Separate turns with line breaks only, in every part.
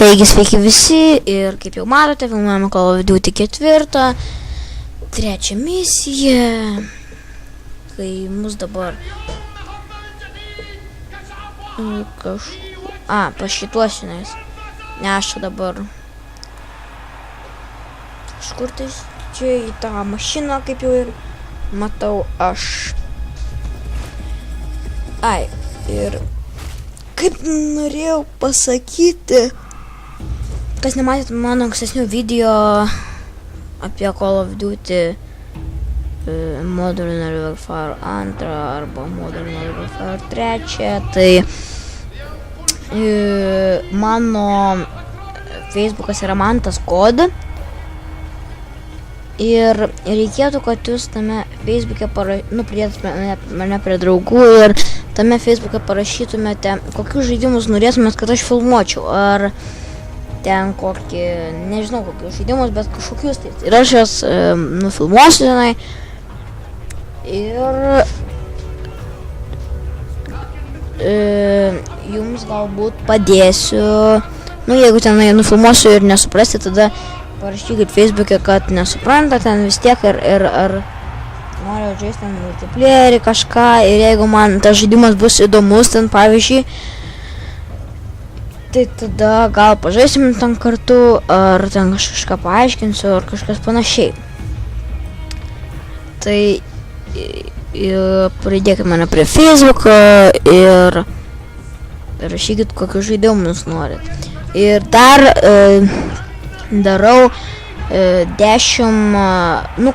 Taigi sveiki visi ir kaip jau matote, filmuojame Call of Duty 4, trečią misiją, kai mus dabar pašituosiu, nes aš čia dabar kažkur tais čia į tą mašiną, kaip jau ir matau aš. Ir kaip norėjau pasakyti, kas nematėt mano ankstesnių video apie Call of Duty Modern Warfare 2 arba Modern Warfare 3, tai mano Facebookas yra Mantas Kod. Ir reikėtų, kad jūs tame Facebook'e pridėtumėte mane prie draugų ir tame Facebook'e parašytumėte, kokius žaidimus norėtumėt, kad aš filmuočiau. Ar ten kokį, nežinau kokius žaidimus, bet kažkokius tai. Ir aš jas nufilmuosiu tenai. Ir jums galbūt padėsiu. Jeigu tenai nufilmuosiu ir nesuprasti, tada parašykit Facebook'e, kad nesupranta ten vis tiek ir ar noriu žaisti ten multiplayerį kažką, ir jeigu man tas žaidimas bus įdomus ten, pavyzdžiui, tai tada gal pažaisim ten kartu, ar ten kažką paaiškinsiu, ar kažkas panašiai. Tai pridėkit mane prie Facebook'o ir rašykit, kokius žaidimus norit. Ir dar darau 10,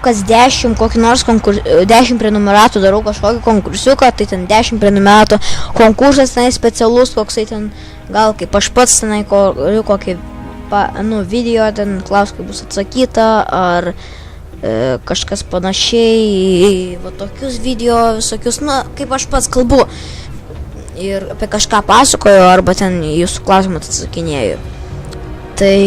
kas 10, kokį nors 10 prenumeratų darau kažkokį konkursiuką, tai ten 10 prenumeratų konkursas tenai specialus, koksai ten, gal kaip aš pats tenai kokį video ten klaus, kaip bus atsakyta, ar kažkas panašiai, va tokius video visokius, kaip aš pats kalbu ir apie kažką pasakoju, arba ten jūsų klausimus atsakinėju. Tai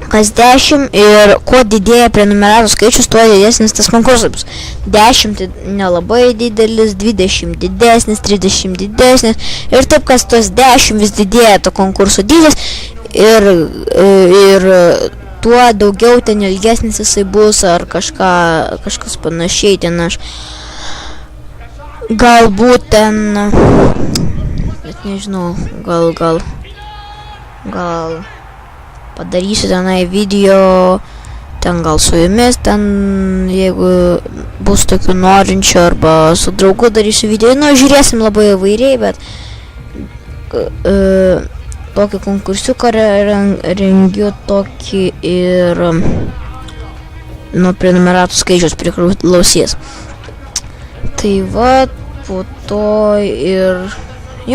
kas 10 ir kuo didėja prenumeratų skaičius, tuo didesnis tas konkursas bus. 10 tai nelabai didelis, 20 didesnis, 30 didesnis ir taip, kas tos 10 vis didėja to konkurso dydis ir tuo daugiau ten ilgesnis jisai bus ar kažkas panašiai ten aš galbūt ten, bet nežinau, gal padarysiu tenai video, ten gal su jumis, ten jeigu bus tokių norinčių, arba su draugu darysiu video, žiūrėsim labai įvairiai, bet tokį konkursiuką rengiu tokį ir nuo prenumeratų skaičiaus priklausys. Tai va, po to ir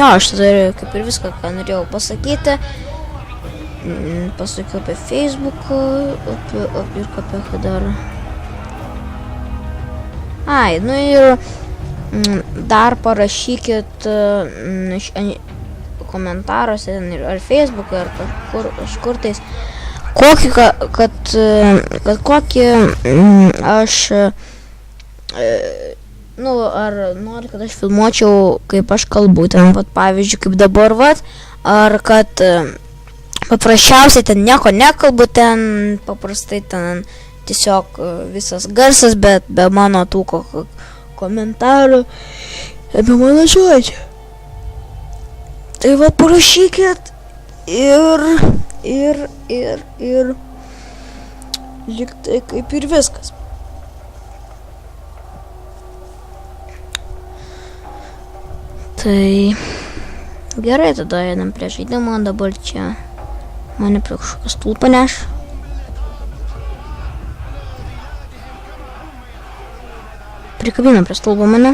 aš tada kaip ir viską, ką norėjau pasakyti. Pasakiau apie Facebooką, ir apie ką dar. Ir dar parašykit komentaruose ar Facebooką, ar kažkur tais, kokį aš, ar nori, kad aš filmuočiau, kaip aš kalbu, ten, pavyzdžiui, kaip dabar, ar kad paprasčiausiai ten nieko nekalbu, ten paprastai ten tiesiog visas garsas, bet be mano tų komentarų apie mano žodžią. Tai va, parašykit ir lyg tai kaip ir viskas. Tai gerai, tada einam prie žaidimo, dabar čia mane prie kažkokios stulpą neš. Prikabino prie stulpą mane.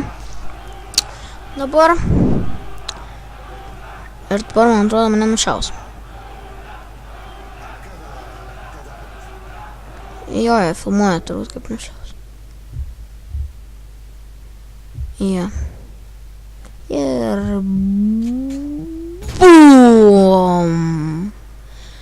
Dabar. Ir dabar, man atrodo, mane nušaus. Jo, filmuoja turbūt kaip nušaus. Jo. Ir... BOOM!